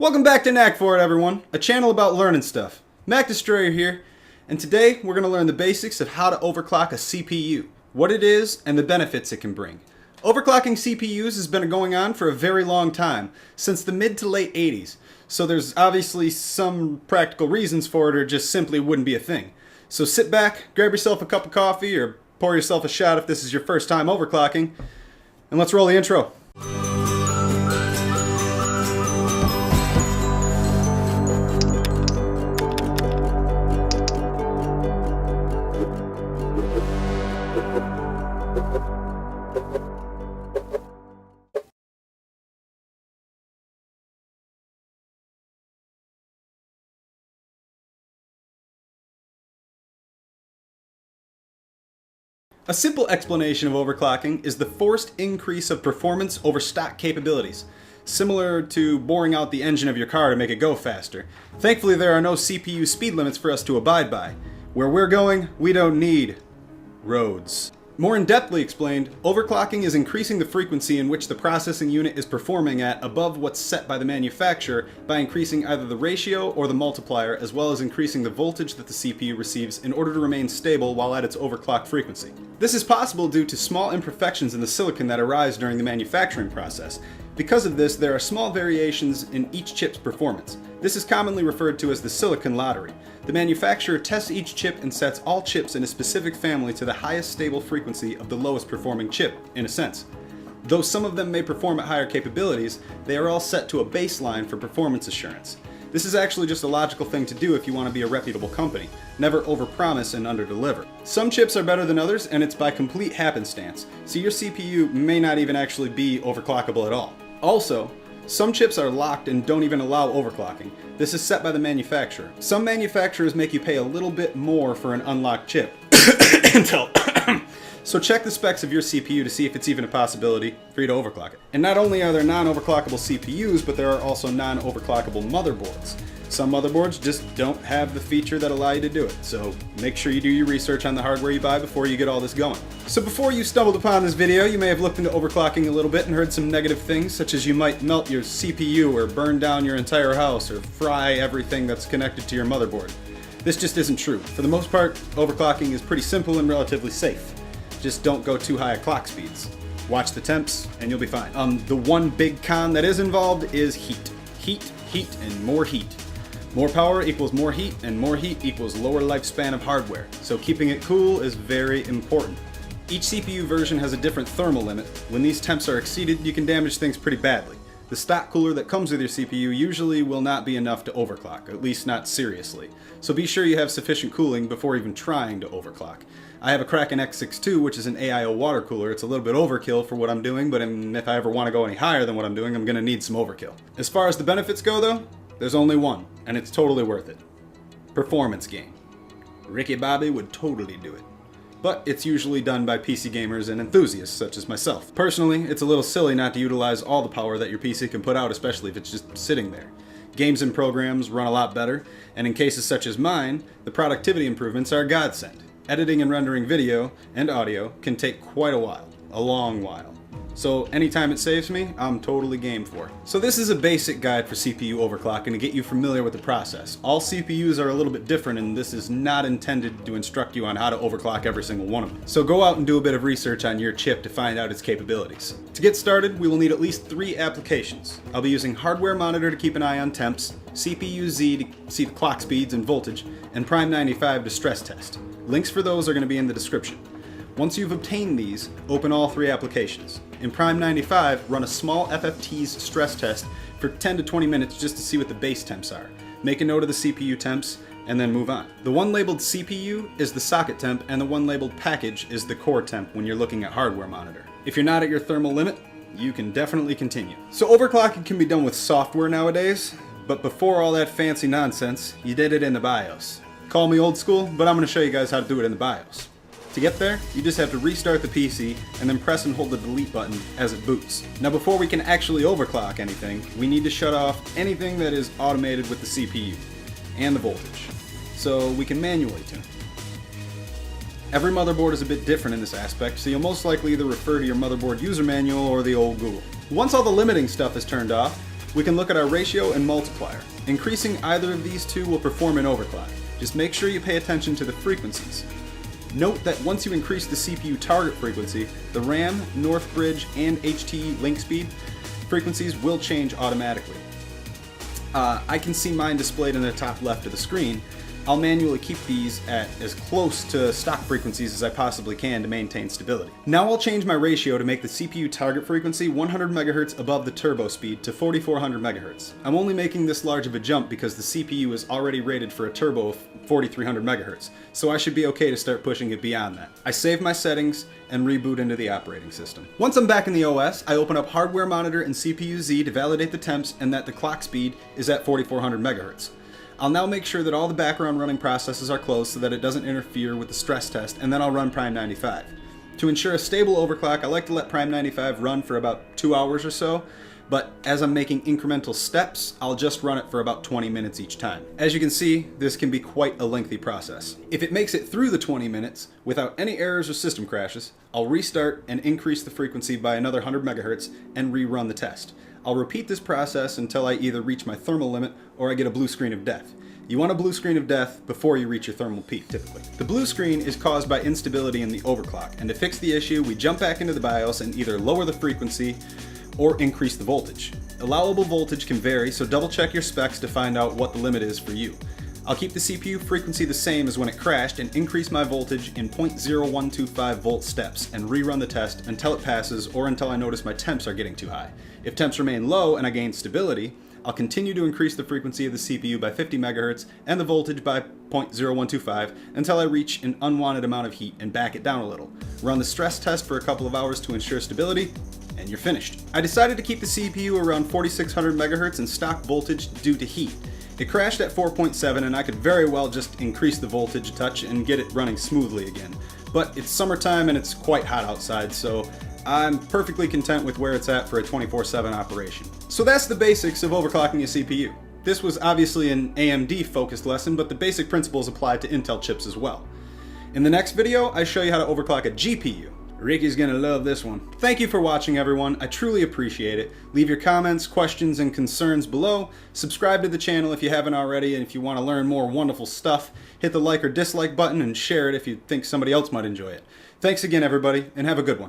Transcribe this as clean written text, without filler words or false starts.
Welcome back to NAC For IT, everyone, a channel about learning stuff. Mac Destroyer here, and today we're going to learn the basics of how to overclock a CPU, what it is, and the benefits it can bring. Overclocking CPUs has been going on for a very long time, since the mid to late 80s, so there's obviously some practical reasons for it or just simply wouldn't be a thing. So sit back, grab yourself a cup of coffee, or pour yourself a shot if this is your first time overclocking, and let's roll the intro. A simple explanation of overclocking is the forced increase of performance over stock capabilities, similar to boring out the engine of your car to make it go faster. Thankfully, there are no CPU speed limits for us to abide by. Where we're going, we don't need roads. More in-depthly explained, overclocking is increasing the frequency in which the processing unit is performing at above what's set by the manufacturer by increasing either the ratio or the multiplier, as well as increasing the voltage that the CPU receives in order to remain stable while at its overclocked frequency. This is possible due to small imperfections in the silicon that arise during the manufacturing process. Because of this, there are small variations in each chip's performance. This is commonly referred to as the silicon lottery. The manufacturer tests each chip and sets all chips in a specific family to the highest stable frequency of the lowest performing chip, in a sense. Though some of them may perform at higher capabilities, they are all set to a baseline for performance assurance. This is actually just a logical thing to do if you want to be a reputable company. Never overpromise and underdeliver. Some chips are better than others, and it's by complete happenstance, so your CPU may not even actually be overclockable at all. Also, some chips are locked and don't even allow overclocking. This is set by the manufacturer. Some manufacturers make you pay a little bit more for an unlocked chip. Intel. So check the specs of your CPU to see if it's even a possibility for you to overclock it. And not only are there non-overclockable CPUs, but there are also non-overclockable motherboards. Some motherboards just don't have the feature that allow you to do it, so make sure you do your research on the hardware you buy before you get all this going. So before you stumbled upon this video, you may have looked into overclocking a little bit and heard some negative things, such as you might melt your CPU or burn down your entire house or fry everything that's connected to your motherboard. This just isn't true. For the most part, overclocking is pretty simple and relatively safe. Just don't go too high at clock speeds. Watch the temps and you'll be fine. The one big con that is involved is heat. Heat, heat, and more heat. More power equals more heat, and more heat equals lower lifespan of hardware, so keeping it cool is very important. Each CPU version has a different thermal limit. When these temps are exceeded, you can damage things pretty badly. The stock cooler that comes with your CPU usually will not be enough to overclock, at least not seriously. So be sure you have sufficient cooling before even trying to overclock. I have a Kraken X62, which is an AIO water cooler. It's a little bit overkill for what I'm doing, but if I ever want to go any higher than what I'm doing, I'm going to need some overkill. As far as the benefits go though, there's only one, and it's totally worth it. Performance gain. Ricky Bobby would totally do it. But it's usually done by PC gamers and enthusiasts such as myself. Personally, it's a little silly not to utilize all the power that your PC can put out, especially if it's just sitting there. Games and programs run a lot better, and in cases such as mine, the productivity improvements are a godsend. Editing and rendering video and audio can take quite a while, a long while. So anytime it saves me, I'm totally game for. So this is a basic guide for CPU overclocking to get you familiar with the process. All CPUs are a little bit different, and this is not intended to instruct you on how to overclock every single one of them. So go out and do a bit of research on your chip to find out its capabilities. To get started, we will need at least 3 applications. I'll be using Hardware Monitor to keep an eye on temps, CPU-Z to see the clock speeds and voltage, and Prime 95 to stress test. Links for those are going to be in the description. Once you've obtained these, open all 3 applications. In Prime 95, run a small FFT's stress test for 10 to 20 minutes just to see what the base temps are. Make a note of the CPU temps, and then move on. The one labeled CPU is the socket temp, and the one labeled package is the core temp when you're looking at Hardware Monitor. If you're not at your thermal limit, you can definitely continue. So overclocking can be done with software nowadays, but before all that fancy nonsense, you did it in the BIOS. Call me old school, but I'm going to show you guys how to do it in the BIOS. To get there, you just have to restart the PC and then press and hold the delete button as it boots. Now before we can actually overclock anything, we need to shut off anything that is automated with the CPU and the voltage, so we can manually tune. Every motherboard is a bit different in this aspect, so you'll most likely either refer to your motherboard user manual or the old Google. Once all the limiting stuff is turned off, we can look at our ratio and multiplier. Increasing either of these two will perform an overclock. Just make sure you pay attention to the frequencies. Note that once you increase the CPU target frequency, the RAM, North Bridge, and HT link speed frequencies will change automatically. I can see mine displayed in the top left of the screen. I'll manually keep these at as close to stock frequencies as I possibly can to maintain stability. Now I'll change my ratio to make the CPU target frequency 100 MHz above the turbo speed to 4400 MHz. I'm only making this large of a jump because the CPU is already rated for a turbo of 4300 MHz, so I should be okay to start pushing it beyond that. I save my settings and reboot into the operating system. Once I'm back in the OS, I open up Hardware Monitor and CPU-Z to validate the temps and that the clock speed is at 4400 MHz. I'll now make sure that all the background running processes are closed so that it doesn't interfere with the stress test, and then I'll run Prime 95. To ensure a stable overclock, I like to let Prime 95 run for about 2 hours or so, but as I'm making incremental steps, I'll just run it for about 20 minutes each time. As you can see, this can be quite a lengthy process. If it makes it through the 20 minutes without any errors or system crashes, I'll restart and increase the frequency by another 100 MHz and rerun the test. I'll repeat this process until I either reach my thermal limit or I get a blue screen of death. You want a blue screen of death before you reach your thermal peak, typically. The blue screen is caused by instability in the overclock, and to fix the issue, we jump back into the BIOS and either lower the frequency or increase the voltage. Allowable voltage can vary, so double check your specs to find out what the limit is for you. I'll keep the CPU frequency the same as when it crashed and increase my voltage in 0.0125 volt steps and rerun the test until it passes or until I notice my temps are getting too high. If temps remain low and I gain stability, I'll continue to increase the frequency of the CPU by 50 MHz and the voltage by 0.0125 until I reach an unwanted amount of heat and back it down a little. Run the stress test for a couple of hours to ensure stability, and you're finished. I decided to keep the CPU around 4600 MHz and stock voltage due to heat. It crashed at 4.7 and I could very well just increase the voltage a touch and get it running smoothly again. But it's summertime and it's quite hot outside, so I'm perfectly content with where it's at for a 24/7 operation. So that's the basics of overclocking a CPU. This was obviously an AMD focused lesson, but the basic principles apply to Intel chips as well. In the next video, I show you how to overclock a GPU. Ricky's gonna love this one. Thank you for watching, everyone. I truly appreciate it. Leave your comments, questions, and concerns below. Subscribe to the channel if you haven't already, and if you want to learn more wonderful stuff, hit the like or dislike button and share it if you think somebody else might enjoy it. Thanks again, everybody, and have a good one.